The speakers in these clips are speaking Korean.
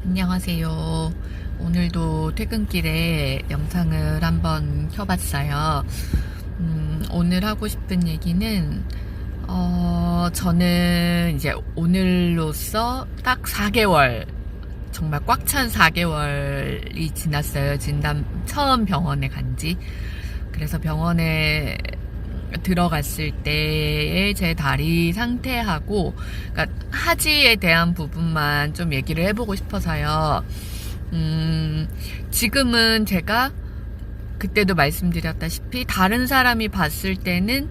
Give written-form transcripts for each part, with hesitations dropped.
안녕하세요. 오늘도 퇴근길에 영상을 한번 켜봤어요. 오늘 하고 싶은 얘기는, 저는 이제 오늘로써 딱 4개월, 정말 꽉 찬 4개월이 지났어요. 처음 병원에 간지. 그래서 병원에 들어갔을 때의 제 다리 상태하고, 그러니까 하지에 대한 부분만 좀 얘기를 해보고 싶어서요. 지금은 제가 그때도 말씀드렸다시피 다른 사람이 봤을 때는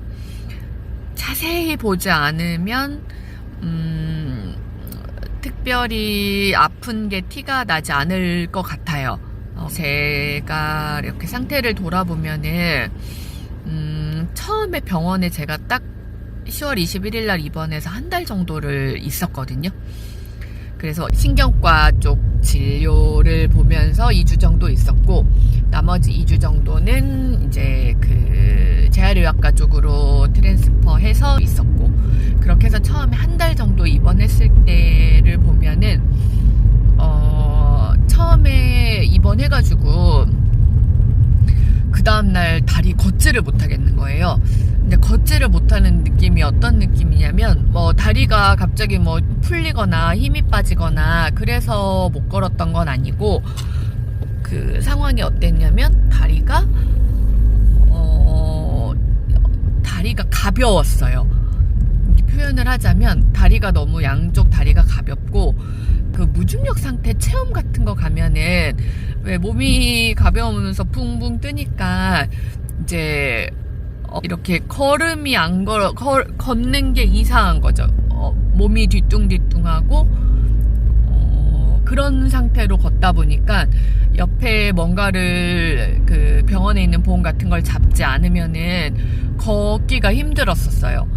자세히 보지 않으면 특별히 아픈 게 티가 나지 않을 것 같아요. 제가 이렇게 상태를 돌아보면은 처음에 병원에 제가 딱 10월 21일 날 입원해서 한 달 정도를 있었거든요. 그래서 신경과 쪽 진료를 보면서 2주 정도 있었고, 나머지 2주 정도는 이제 그 재활의학과 쪽으로 트랜스퍼해서 있었고, 그렇게 해서 처음에 한 달 정도 입원했을 때를 보면은 처음에 입원해가지고 그 다음날 다리 걷지를 못하겠는 거예요. 근데 걷지를 못하는 느낌이 어떤 느낌이냐면, 다리가 갑자기 풀리거나 힘이 빠지거나 그래서 못 걸었던 건 아니고, 그 상황이 어땠냐면, 다리가 가벼웠어요. 표현을 하자면, 다리가 너무 양쪽 다리가 가볍고, 그 무중력 상태 체험 같은 거 가면은 왜 몸이 가벼우면서 붕붕 뜨니까 이제 이렇게 걸음이 걷는 게 이상한 거죠. 몸이 뒤뚱뒤뚱하고 그런 상태로 걷다 보니까 옆에 뭔가를 그 병원에 있는 보험 같은 걸 잡지 않으면은 걷기가 힘들었었어요.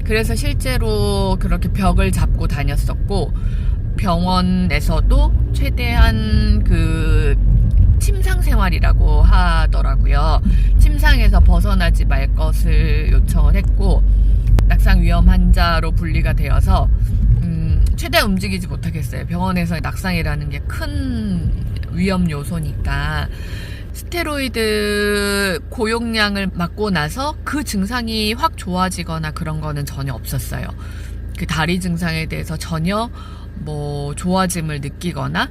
그래서 실제로 그렇게 벽을 잡고 다녔었고, 병원에서도 최대한 그 침상 생활이라고 하더라고요. 침상에서 벗어나지 말 것을 요청을 했고, 낙상 위험 환자로 분리가 되어서 최대한 움직이지 못하겠어요. 병원에서 낙상이라는 게 큰 위험 요소니까. 스테로이드 고용량을 맞고 나서 그 증상이 확 좋아지거나 그런 거는 전혀 없었어요. 그 다리 증상에 대해서 전혀 좋아짐을 느끼거나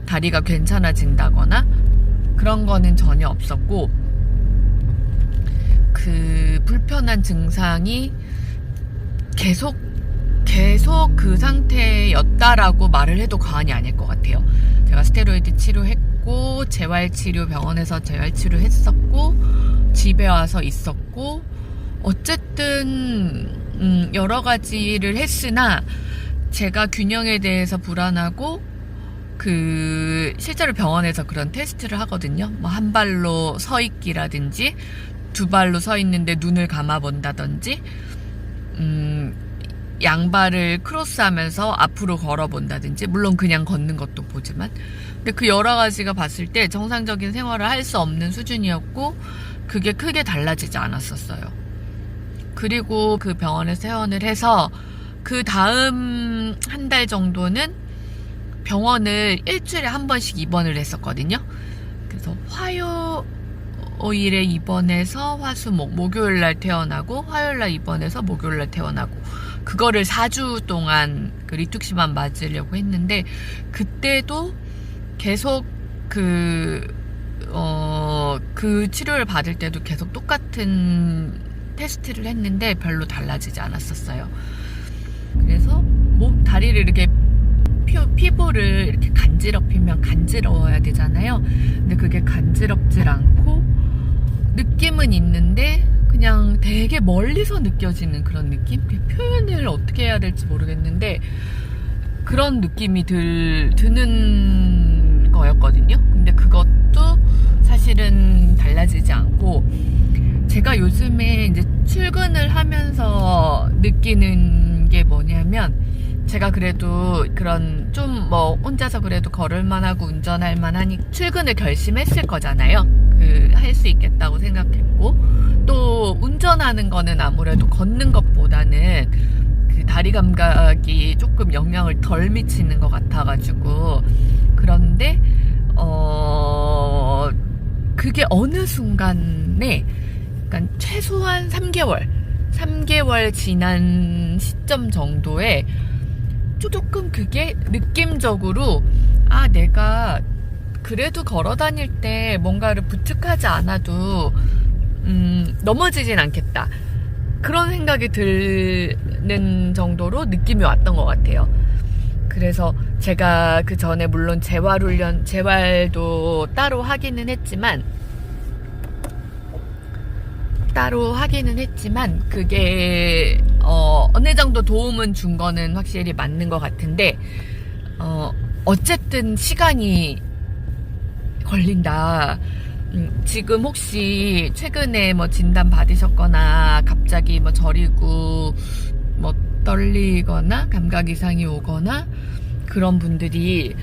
다리가 괜찮아진다거나 그런 거는 전혀 없었고, 그 불편한 증상이 계속 그 상태였다라고 말을 해도 과언이 아닐 것 같아요. 제가 스테로이드 치료했고, 재활치료 병원에서 재활치료 했었고, 집에 와서 있었고, 어쨌든 여러 가지를 했으나 제가 균형에 대해서 불안하고, 실제로 병원에서 그런 테스트를 하거든요. 한 발로 서 있기라든지, 두 발로 서 있는데 눈을 감아 본다든지, 양발을 크로스하면서 앞으로 걸어 본다든지, 물론 그냥 걷는 것도 보지만, 근데 그 여러 가지가 봤을 때 정상적인 생활을 할 수 없는 수준이었고, 그게 크게 달라지지 않았었어요. 그리고 그 병원에서 퇴원을 해서 그 다음 한 달 정도는 병원을 일주일에 한 번씩 입원을 했었거든요. 그래서 화요일에 입원해서 목요일날 퇴원하고, 화요일날 입원해서 목요일날 퇴원하고, 그거를 4주 동안 그 리투키만 맞으려고 했는데, 그때도 계속 그 치료를 받을 때도 계속 똑같은 테스트를 했는데 별로 달라지지 않았었어요. 그래서 다리를 이렇게 피부를 이렇게 간지럽히면 간지러워야 되잖아요. 근데 그게 간지럽질 않고, 느낌은 있는데 그냥 되게 멀리서 느껴지는 그런 느낌? 표현을 어떻게 해야 될지 모르겠는데 그런 느낌이 드는 거였거든요. 근데 그것도 사실은 달라지지 않고, 제가 요즘에 이제 출근을 하면서 느끼는 게 뭐냐면, 제가 그래도 그런 좀 혼자서 그래도 걸을만 하고 운전할 만하니 출근을 결심했을 거잖아요. 할 수 있겠다고 생각했고, 또 운전하는 거는 아무래도 걷는 것보다는 그 다리 감각이 조금 영향을 덜 미치는 것 같아가지고 그런데 그게 어느 순간에 그러니까 최소한 3개월 지난 시점 정도에 조금 그게 느낌적으로 내가 그래도 걸어 다닐 때 뭔가를 부축하지 않아도 넘어지진 않겠다. 그런 생각이 드는 정도로 느낌이 왔던 것 같아요. 그래서 제가 그 전에 물론 재활도 따로 하기는 했지만 그게 어느 정도 도움은 준 거는 확실히 맞는 것 같은데 어쨌든 시간이 걸린다. 지금 혹시 최근에 뭐 진단 받으셨거나 갑자기 뭐 저리고 뭐 떨리거나 감각 이상이 오거나 그런 분들이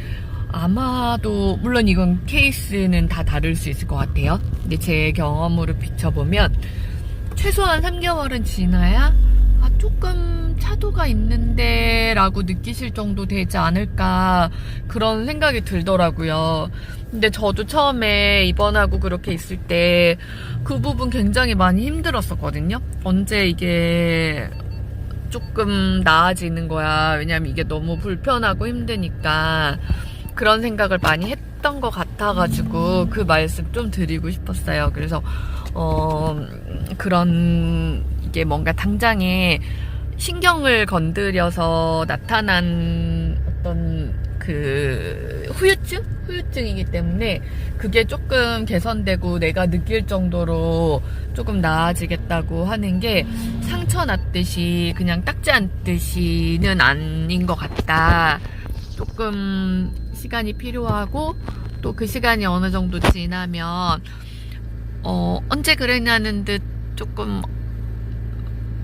아마도 물론 이건 케이스는 다 다를 수 있을 것 같아요. 근데 제 경험으로 비춰보면 최소한 3개월은 지나야 조금 차도가 있는데 라고 느끼실 정도 되지 않을까 그런 생각이 들더라고요. 근데 저도 처음에 입원하고 그렇게 있을 때 그 부분 굉장히 많이 힘들었었거든요. 언제 이게 조금 나아지는 거야. 왜냐면 이게 너무 불편하고 힘드니까 그런 생각을 많이 했던 것 같아가지고 그 말씀 좀 드리고 싶었어요. 그래서 그런 이게 뭔가 당장에 신경을 건드려서 나타난 어떤 그 후유증이기 때문에 그게 조금 개선되고 내가 느낄 정도로 조금 나아지겠다고 하는 게 상처 났듯이 그냥 딱지 않듯이는 아닌 것 같다. 조금 시간이 필요하고 또 그 시간이 어느 정도 지나면 언제 그랬냐는 듯 조금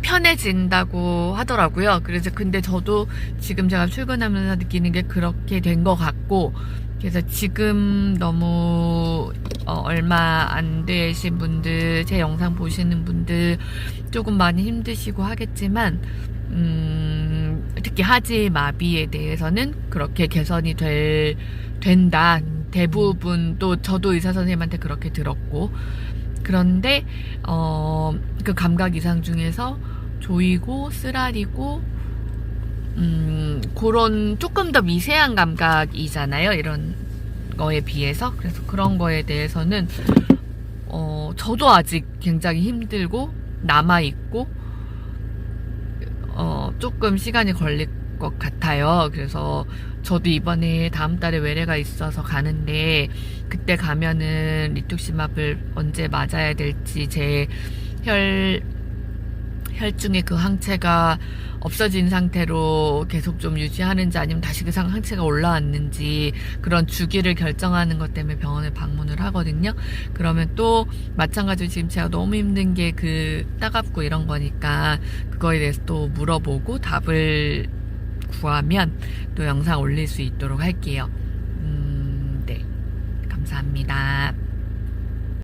편해진다고 하더라고요. 그래서 근데 저도 지금 제가 출근하면서 느끼는 게 그렇게 된 것 같고, 그래서 지금 너무 얼마 안 되신 분들, 제 영상 보시는 분들 조금 많이 힘드시고 하겠지만 특히 하지 마비에 대해서는 그렇게 개선이 된다. 대부분 또 저도 의사 선생님한테 그렇게 들었고, 그런데 그 감각 이상 중에서 조이고 쓰라리고 그런 조금 더 미세한 감각이잖아요, 이런 거에 비해서. 그래서 그런 거에 대해서는 저도 아직 굉장히 힘들고 남아있고 조금 시간이 걸릴 것 같아요. 그래서 저도 이번에 다음 달에 외래가 있어서 가는데 그때 가면은 리투시맙을 언제 맞아야 될지, 제 혈중에 그 항체가 없어진 상태로 계속 좀 유지하는지 아니면 다시 그 항체가 올라왔는지 그런 주기를 결정하는 것 때문에 병원에 방문을 하거든요. 그러면 또 마찬가지로 지금 제가 너무 힘든 게 그 따갑고 이런 거니까 그거에 대해서 또 물어보고 답을 구하면 또 영상 올릴 수 있도록 할게요. 네. 감사합니다.